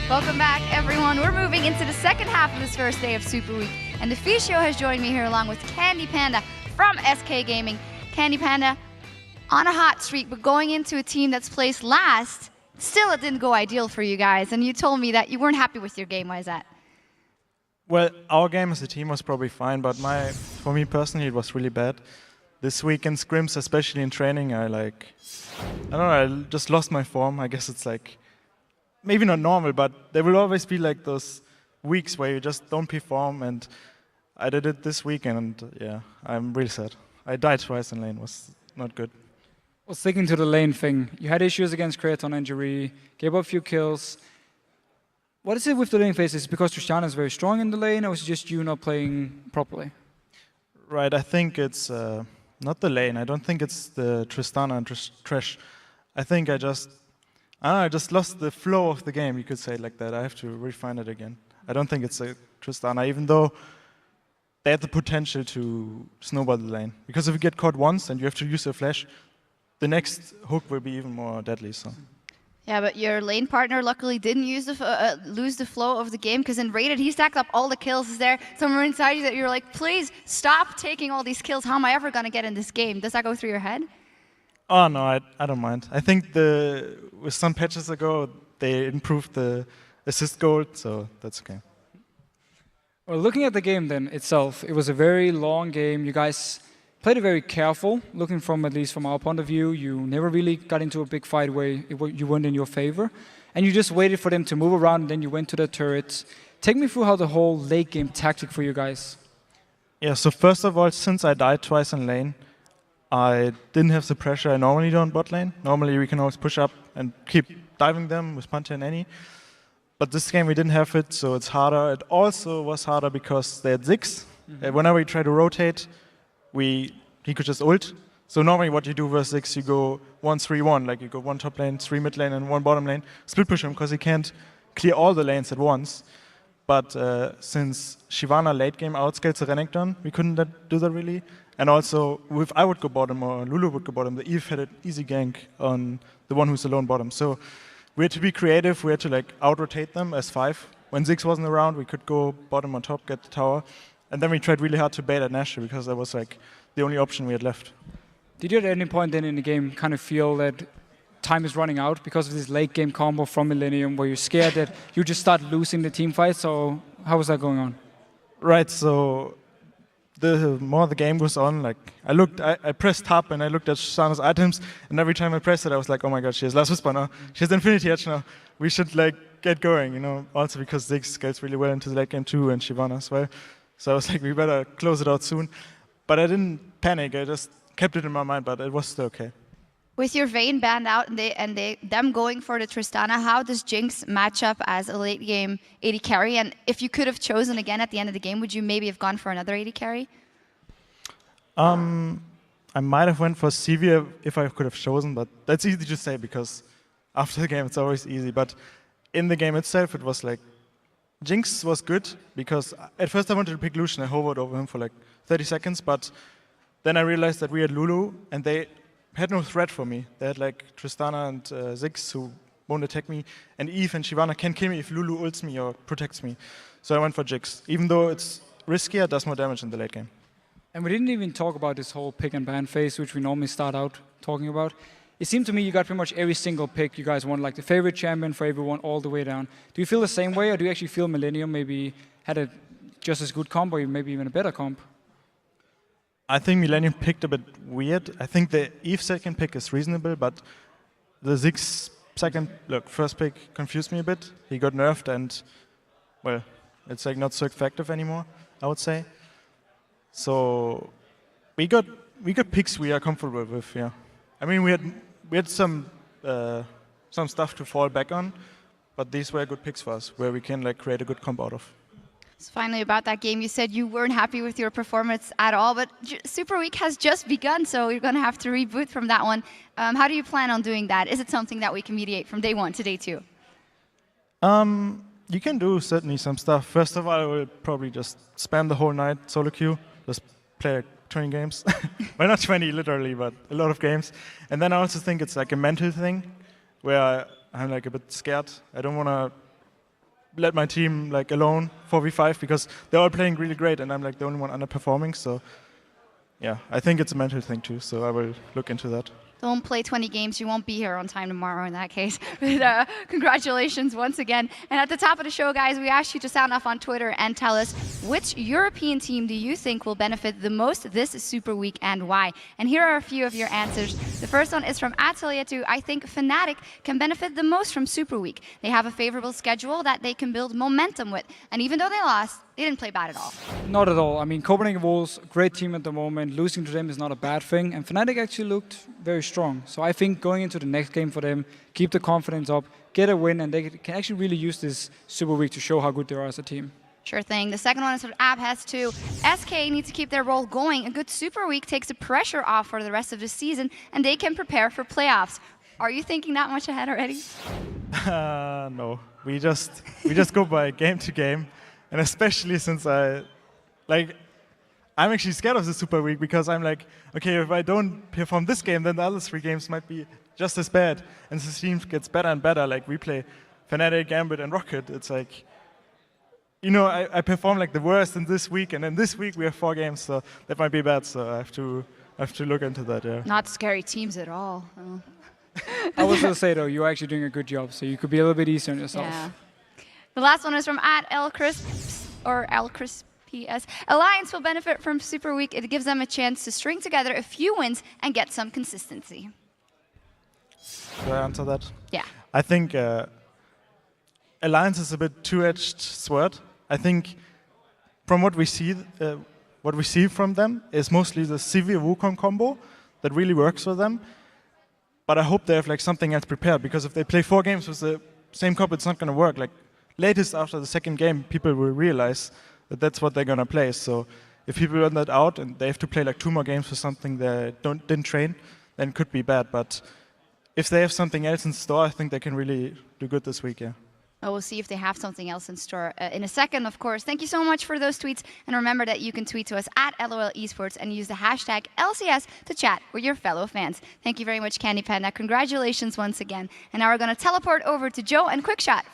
Welcome back, everyone. We're moving into the second half of this first day of Super Week, and the Ficio has joined me here along with Candy Panda from SK Gaming. Candy Panda, on a hot streak, but going into a team that's placed last, still it didn't go ideal for you guys, and you told me that you weren't happy with your game. Why is that? Well, our game as a team was probably fine, but for me personally, it was really bad. This week in scrims, especially in training, I don't know, I just lost my form. I guess it's like, maybe not normal, but there will always be like those weeks where you just don't perform, and I did it this week, and yeah, I'm really sad. I died twice in lane, was not good. Well, sticking to the lane thing, you had issues against Kraton and Jiri, gave up a few kills. What is it with the lane phase? Is it because Tristana is very strong in the lane, or is it just you not playing properly? Right, I think it's not the lane. I don't think it's the Tristana and Trash. I think I just lost the flow of the game, you could say it like that. I have to refine it again. I don't think it's a Tristana, even though they had the potential to snowball the lane. Because if you get caught once and you have to use your flash, the next hook will be even more deadly. So. Yeah, but your lane partner luckily didn't lose the flow of the game, because in Rated he stacked up all the kills. Is there somewhere inside you that you're like, please stop taking all these kills? How am I ever going to get in this game? Does that go through your head? Oh no, I don't mind. I think with some patches ago they improved the assist goal, so that's okay. Well, looking at the game then itself, it was a very long game. You guys played it very careful. Looking at least from our point of view, you never really got into a big fight where you weren't in your favor, and you just waited for them to move around, and then you went to the turrets. Take me through how the whole late game tactic for you guys. Yeah. So first of all, since I died twice in lane, I didn't have the pressure I normally do on bot lane. Normally we can always push up and keep diving them with Panther and Annie. But this game we didn't have it, so it's harder. It also was harder because they had Ziggs. Whenever we try to rotate, he could just ult. So normally what you do versus Ziggs, you go 1-3-1, like you go one top lane, 3 mid lane, and 1 bottom lane. Split push him because he can't clear all the lanes at once. But since Shyvana late game outscaled the Renekton, we couldn't do that really. And also, if I would go bottom or Lulu would go bottom, the Eve had an easy gank on the one who's alone bottom. So we had to be creative. We had to out-rotate them as 5. When Ziggs wasn't around, we could go bottom on top, get the tower. And then we tried really hard to bait at Nashor because that was the only option we had left. Did you at any point then in the game kind of feel that time is running out because of this late game combo from Millenium, where you're scared that you just start losing the team fight? So how was that going on? Right, so the more the game goes on, I pressed tab and I looked at Shana's items, and every time I pressed it, I was like, oh my god, she has Last Whisper now. She has Infinity Edge now. We should get going, Also because Ziggs scales really well into the late game too, and Shyvana as well. So I was like, we better close it out soon. But I didn't panic. I just kept it in my mind, but it was still okay. With your Vayne banned out and them going for the Tristana, how does Jinx match up as a late game AD carry? And if you could have chosen again at the end of the game, would you maybe have gone for another AD carry? I might have went for Sivir if I could have chosen, but that's easy to say because after the game it's always easy. But in the game itself, it was Jinx was good because at first I wanted to pick Lucian. I hovered over him for 30 seconds, but then I realized that we had Lulu and they had no threat for me. They had Tristana and Ziggs who won't attack me, and Eve and Shyvana can kill me if Lulu ults me or protects me. So I went for Jinx. Even though it's riskier, it does more damage in the late game. And we didn't even talk about this whole pick and ban phase, which we normally start out talking about. It seemed to me you got pretty much every single pick you guys won, the favorite champion for everyone all the way down. Do you feel the same way, or do you actually feel Millenium maybe had a just as good comp, or maybe even a better comp? I think Millenium picked a bit weird. I think the Eve second pick is reasonable, but the Ziggs first pick confused me a bit. He got nerfed and, well, it's not so effective anymore, I would say. So we got picks we are comfortable with, yeah. I mean, we had some stuff to fall back on, but these were good picks for us, where we can create a good comp out of. So finally, about that game, you said you weren't happy with your performance at all, but Super Week has just begun, so you're going to have to reboot from that one. How do you plan on doing that? Is it something that we can mediate from day 1 to day 2? You can do certainly some stuff. First of all, I will probably just spam the whole night solo queue, just play 20 games. Well, not 20 literally, but a lot of games. And then I also think it's a mental thing, where I'm a bit scared. I don't want to let my team like alone 4v5 because they're all playing really great and I'm like the only one underperforming. So yeah, I think it's a mental thing too. So I will look into that. Don't play 20 games. You won't be here on time tomorrow in that case. But, congratulations once again. And at the top of the show, guys, we asked you to sound off on Twitter and tell us which European team do you think will benefit the most this Super Week and why? And here are a few of your answers. The first one is from Atelier2. I think Fnatic can benefit the most from Super Week. They have a favorable schedule that they can build momentum with. And even though they lost, they didn't play bad at all. Not at all. I mean, Copenhagen Wolves, great team at the moment. Losing to them is not a bad thing. And Fnatic actually looked very strong. So I think going into the next game for them, keep the confidence up, get a win, and they can actually really use this Super Week to show how good they are as a team. Sure thing. The second one is from Abhes2. SK needs to keep their role going. A good Super Week takes the pressure off for the rest of the season, and they can prepare for playoffs. Are you thinking that much ahead already? No, we just go by game to game. And especially since I'm actually scared of the Super Week because I'm like, okay, if I don't perform this game, then the other 3 games might be just as bad. And the team gets better and better. Like we play Fnatic, Gambit, and Rocket. It's like, you know, I perform like the worst in this week, and then this week we have 4 games, so that might be bad. So I have to look into that. Yeah. Not scary teams at all. Oh. I was going to say though, you're actually doing a good job, so you could be a little bit easier on yourself. Yeah. The last one is from @LCrisps or LCrisps. Alliance will benefit from Super Week. It gives them a chance to string together a few wins and get some consistency. Should I answer that? Yeah. I think Alliance is a bit two-edged sword. I think from what we see from them is mostly the Sivir Wukong combo that really works for them. But I hope they have like something else prepared because if they play 4 games with the same comp, it's not going to work. Like latest after the second game, people will realize that that's what they're going to play. So if people run that out and they have to play like 2 more games for something they didn't train, then it could be bad. But if they have something else in store, I think they can really do good this week, yeah. Well, we'll see if they have something else in store in a second, of course. Thank you so much for those tweets. And remember that you can tweet to us @LOL Esports and use the hashtag LCS to chat with your fellow fans. Thank you very much, Candy Panda. Congratulations once again. And now we're going to teleport over to Joe and Quickshot.